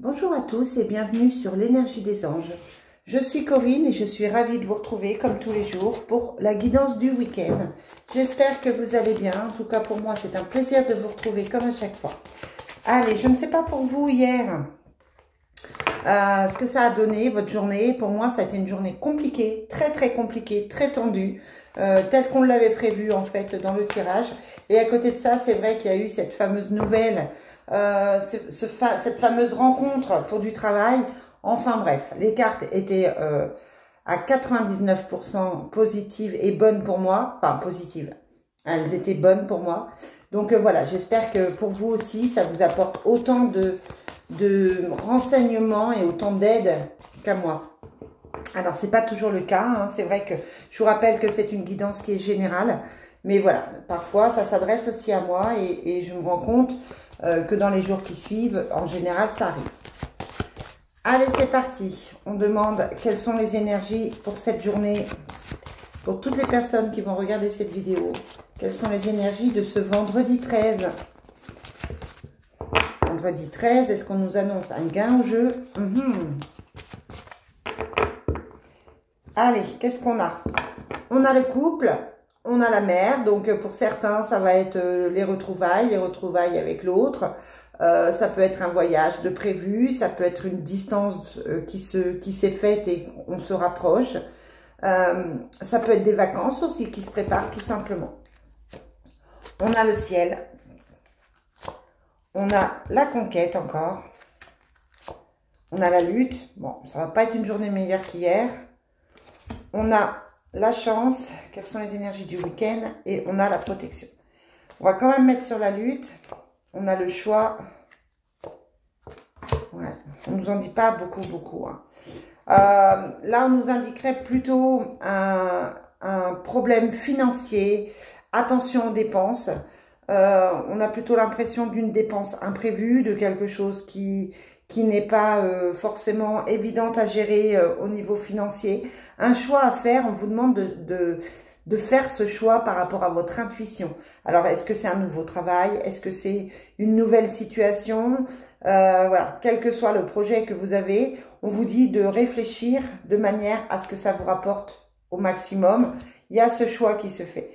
Bonjour à tous et bienvenue sur l'énergie des anges. Je suis Corinne et je suis ravie de vous retrouver comme tous les jours pour la guidance du week-end. J'espère que vous allez bien. En tout cas pour moi c'est un plaisir de vous retrouver comme à chaque fois. Allez, je ne sais pas pour vous hier ce que ça a donné votre journée. Pour moi ça a été une journée compliquée, très compliquée, très tendue. Telle qu'on l'avait prévu en fait dans le tirage. Et à côté de ça, c'est vrai qu'il y a eu cette fameuse nouvelle, cette fameuse rencontre pour du travail. Enfin bref, les cartes étaient à 99% positives et bonnes pour moi. Enfin, positives, elles étaient bonnes pour moi. Donc voilà, j'espère que pour vous aussi, ça vous apporte autant de renseignements et autant d'aide qu'à moi. Alors, c'est pas toujours le cas, hein. C'est vrai que je vous rappelle que c'est une guidance qui est générale. Mais voilà, parfois, ça s'adresse aussi à moi et je me rends compte que dans les jours qui suivent, en général, ça arrive. Allez, c'est parti. On demande quelles sont les énergies pour cette journée, pour toutes les personnes qui vont regarder cette vidéo. Quelles sont les énergies de ce vendredi 13 ? Vendredi 13, est-ce qu'on nous annonce un gain au jeu ? Allez, qu'est-ce qu'on a? On a le couple, on a la mère. Donc, pour certains, ça va être les retrouvailles avec l'autre. Ça peut être un voyage de prévu, ça peut être une distance qui s'est faite et on se rapproche. Ça peut être des vacances aussi qui se préparent tout simplement. On a le ciel. On a la conquête encore. On a la lutte. Bon, ça va pas être une journée meilleure qu'hier. On a la chance, quelles sont les énergies du week-end, et on a la protection. On va quand même mettre sur la lutte. On a le choix. Ouais, on nous en dit pas beaucoup. Hein. Là, on nous indiquerait plutôt un problème financier. Attention aux dépenses. On a plutôt l'impression d'une dépense imprévue, de quelque chose qui n'est pas forcément évidente à gérer au niveau financier. Un choix à faire, on vous demande de faire ce choix par rapport à votre intuition. Alors, est-ce que c'est un nouveau travail? Est-ce que c'est une nouvelle situation? Voilà, quel que soit le projet que vous avez, on vous dit de réfléchir de manière à ce que ça vous rapporte au maximum. Il y a ce choix qui se fait.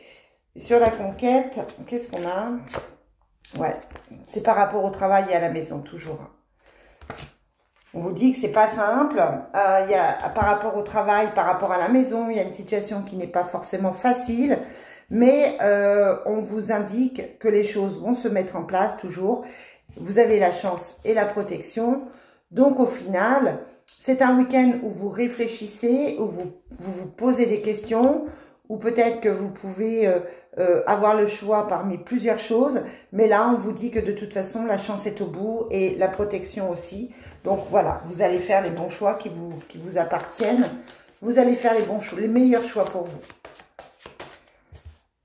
Et sur la conquête, qu'est-ce qu'on a? Ouais, c'est par rapport au travail et à la maison, toujours. On vous dit que c'est pas simple. Par rapport au travail, par rapport à la maison, il y a une situation qui n'est pas forcément facile. Mais on vous indique que les choses vont se mettre en place toujours. Vous avez la chance et la protection. Donc au final, c'est un week-end où vous réfléchissez, où vous vous posez des questions, ou peut-être que vous pouvez avoir le choix parmi plusieurs choses. Mais là, on vous dit que de toute façon, la chance est au bout et la protection aussi. Donc voilà, vous allez faire les bons choix qui vous appartiennent. Vous allez faire les meilleurs choix pour vous.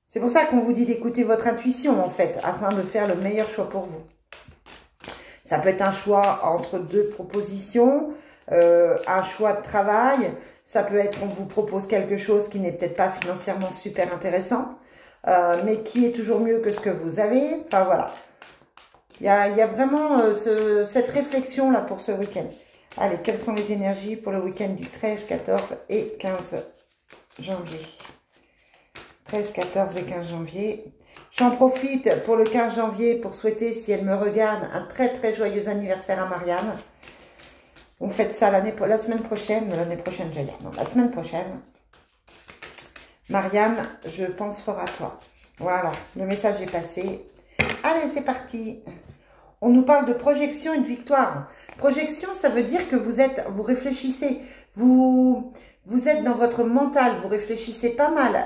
C'est pour ça qu'on vous dit d'écouter votre intuition, en fait, afin de faire le meilleur choix pour vous. Ça peut être un choix entre deux propositions, un choix de travail. Ça peut être qu'on vous propose quelque chose qui n'est peut-être pas financièrement super intéressant, mais qui est toujours mieux que ce que vous avez. Enfin, voilà. Il y a vraiment cette réflexion-là pour ce week-end. Allez, quelles sont les énergies pour le week-end du 13, 14 et 15 janvier? 13, 14 et 15 janvier. J'en profite pour le 15 janvier pour souhaiter, si elle me regarde, un très joyeux anniversaire à Marianne. On fête ça la semaine prochaine. J'allais dire. Non, la semaine prochaine. Marianne, je pense fort à toi. Voilà, le message est passé. Allez, c'est parti. On nous parle de projection et de victoire. Projection, ça veut dire que vous réfléchissez. Vous êtes dans votre mental, vous réfléchissez pas mal.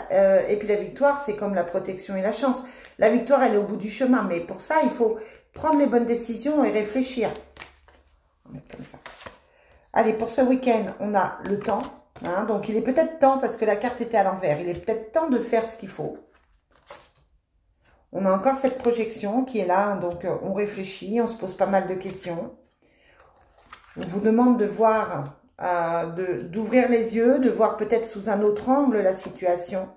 Et puis la victoire, c'est comme la protection et la chance. La victoire, elle est au bout du chemin. Mais pour ça, il faut prendre les bonnes décisions et réfléchir. On va mettre comme ça. Allez, pour ce week-end, on a le temps. Hein, donc, il est peut-être temps, parce que la carte était à l'envers, il est peut-être temps de faire ce qu'il faut. On a encore cette projection qui est là. Donc, on réfléchit, on se pose pas mal de questions. On vous demande de voir, d'ouvrir les yeux, de voir peut-être sous un autre angle la situation.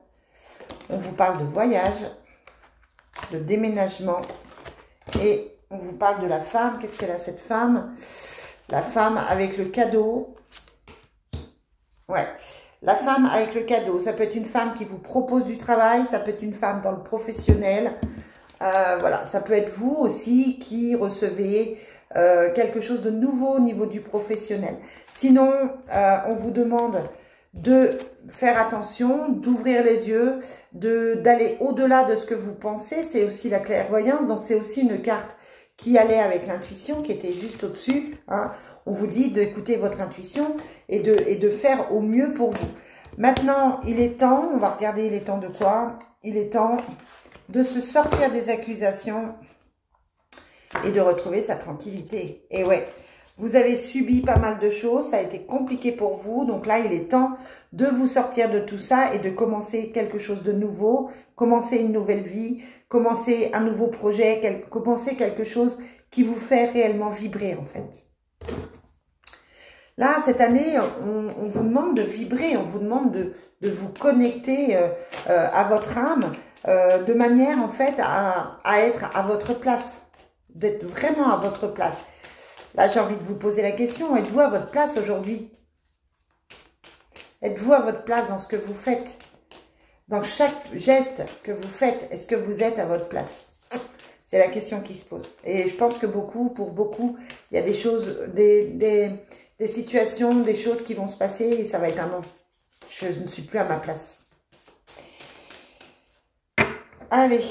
On vous parle de voyage, de déménagement. Et on vous parle de la femme. Qu'est-ce qu'elle a, cette femme ? La femme avec le cadeau. Ouais. La femme avec le cadeau. Ça peut être une femme qui vous propose du travail. Ça peut être une femme dans le professionnel. Voilà. Ça peut être vous aussi qui recevez quelque chose de nouveau au niveau du professionnel. Sinon, on vous demande de faire attention, d'ouvrir les yeux, d'aller au-delà de ce que vous pensez. C'est aussi la clairvoyance. Donc, c'est aussi une carte qui allait avec l'intuition, qui était juste au-dessus. Hein. On vous dit d'écouter votre intuition et de faire au mieux pour vous. Maintenant, il est temps, on va regarder, il est temps de quoi? Il est temps de se sortir des accusations et de retrouver sa tranquillité. Et ouais, vous avez subi pas mal de choses, ça a été compliqué pour vous. Donc là, il est temps de vous sortir de tout ça et de commencer quelque chose de nouveau, commencer une nouvelle vie, commencer un nouveau projet, commencer quelque chose qui vous fait réellement vibrer en fait. Là, cette année, on vous demande de vibrer, on vous demande de vous connecter à votre âme de manière en fait à être à votre place, d'être vraiment à votre place. Là, j'ai envie de vous poser la question, êtes-vous à votre place aujourd'hui? Êtes-vous à votre place dans ce que vous faites? Dans chaque geste que vous faites, est-ce que vous êtes à votre place? C'est la question qui se pose. Et je pense que pour beaucoup, il y a des choses, des situations, des choses qui vont se passer et ça va être un non. Je ne suis plus à ma place. Allez,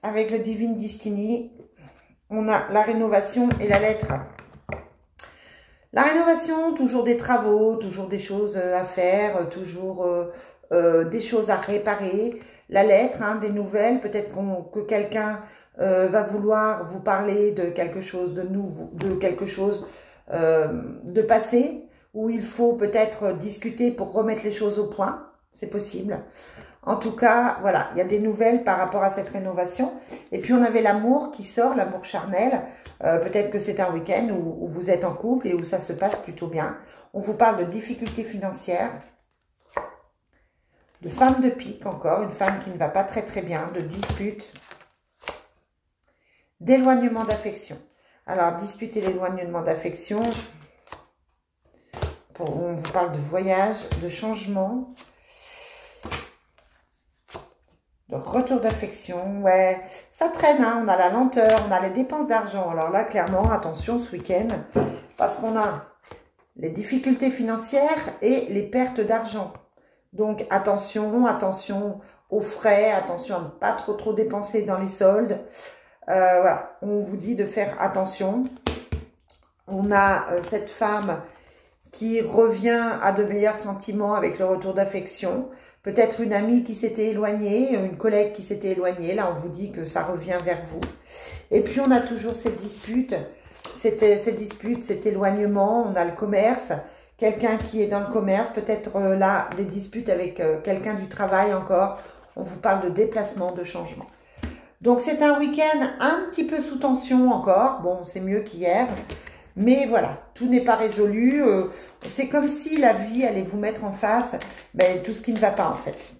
avec le Divine Destiny, on a la rénovation et la lettre. La rénovation, toujours des travaux, toujours des choses à faire, toujours des choses à réparer. La lettre, hein, des nouvelles, peut-être que quelqu'un va vouloir vous parler de quelque chose de nouveau, de quelque chose de passé, où il faut peut-être discuter pour remettre les choses au point. C'est possible. En tout cas, voilà, il y a des nouvelles par rapport à cette rénovation. Et puis, on avait l'amour qui sort, l'amour charnel. Peut-être que c'est un week-end où vous êtes en couple et où ça se passe plutôt bien. On vous parle de difficultés financières, de femme de pique encore, une femme qui ne va pas très très bien, de disputes, d'éloignement d'affection. Alors, dispute et l'éloignement d'affection, on vous parle de voyage, de changement, de retour d'affection, ouais, ça traîne, hein, on a la lenteur, on a les dépenses d'argent. Alors là, clairement, attention ce week-end, parce qu'on a les difficultés financières et les pertes d'argent. Donc, attention, attention aux frais, attention à ne pas trop dépenser dans les soldes. Voilà, on vous dit de faire attention. On a cette femme qui revient à de meilleurs sentiments avec le retour d'affection. Peut-être une amie qui s'était éloignée, une collègue qui s'était éloignée. Là, on vous dit que ça revient vers vous. Et puis, on a toujours cette dispute, cet éloignement. On a le commerce, quelqu'un qui est dans le commerce. Peut-être là, des disputes avec quelqu'un du travail encore. On vous parle de déplacement, de changement. Donc, c'est un week-end un petit peu sous tension encore. Bon, c'est mieux qu'hier. Mais voilà, tout n'est pas résolu. C'est comme si la vie allait vous mettre en face tout ce qui ne va pas en fait.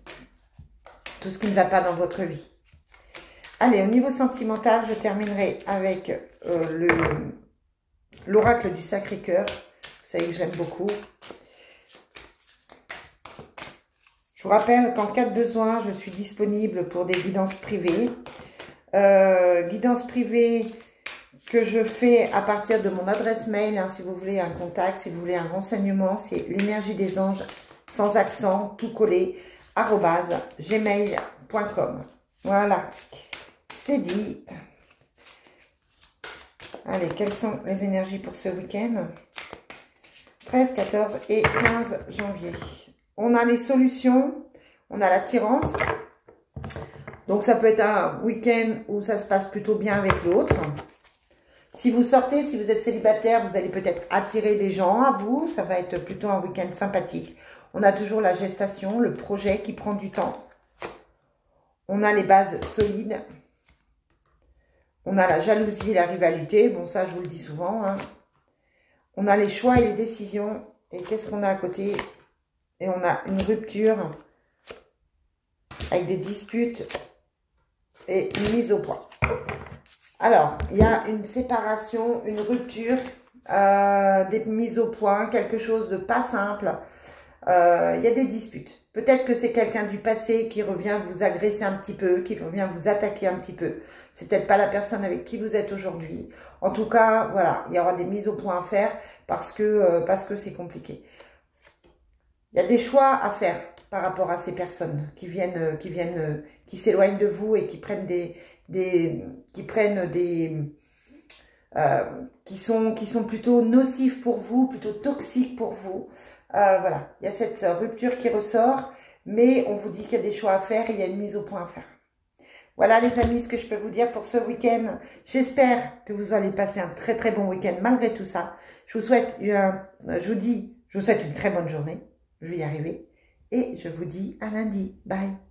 Tout ce qui ne va pas dans votre vie. Allez, au niveau sentimental, je terminerai avec l'oracle du Sacré-Cœur. Vous savez que j'aime beaucoup. Je vous rappelle qu'en cas de besoin, je suis disponible pour des guidances privées. Guidance privée que je fais à partir de mon adresse mail, hein, si vous voulez un contact, si vous voulez un renseignement, c'est l'énergie des anges, sans accent, tout collé, @gmail.com. Voilà, c'est dit. Allez, quelles sont les énergies pour ce week-end? 13, 14 et 15 janvier. On a les solutions, on a l'attirance. Donc, ça peut être un week-end où ça se passe plutôt bien avec l'autre. Si vous sortez, si vous êtes célibataire, vous allez peut-être attirer des gens à vous. Ça va être plutôt un week-end sympathique. On a toujours la gestation, le projet qui prend du temps. On a les bases solides. On a la jalousie et la rivalité. Bon, ça, je vous le dis souvent. Hein. On a les choix et les décisions. Et qu'est-ce qu'on a à côté? Et on a une rupture avec des disputes et une mise au point. Alors, il y a une séparation, une rupture des mises au point, quelque chose de pas simple. Il y a des disputes. Peut-être que c'est quelqu'un du passé qui revient vous agresser un petit peu, qui revient vous attaquer un petit peu. C'est peut-être pas la personne avec qui vous êtes aujourd'hui. En tout cas, voilà, il y aura des mises au point à faire parce que c'est compliqué. Il y a des choix à faire par rapport à ces personnes qui s'éloignent de vous et qui prennent qui sont plutôt nocifs pour vous, plutôt toxiques pour vous. Voilà, il y a cette rupture qui ressort, mais on vous dit qu'il y a des choix à faire et il y a une mise au point à faire. Voilà les amis, ce que je peux vous dire pour ce week-end. J'espère que vous allez passer un très très bon week-end malgré tout ça. Je vous souhaite une très bonne journée. Je vais y arriver. Et je vous dis à lundi. Bye.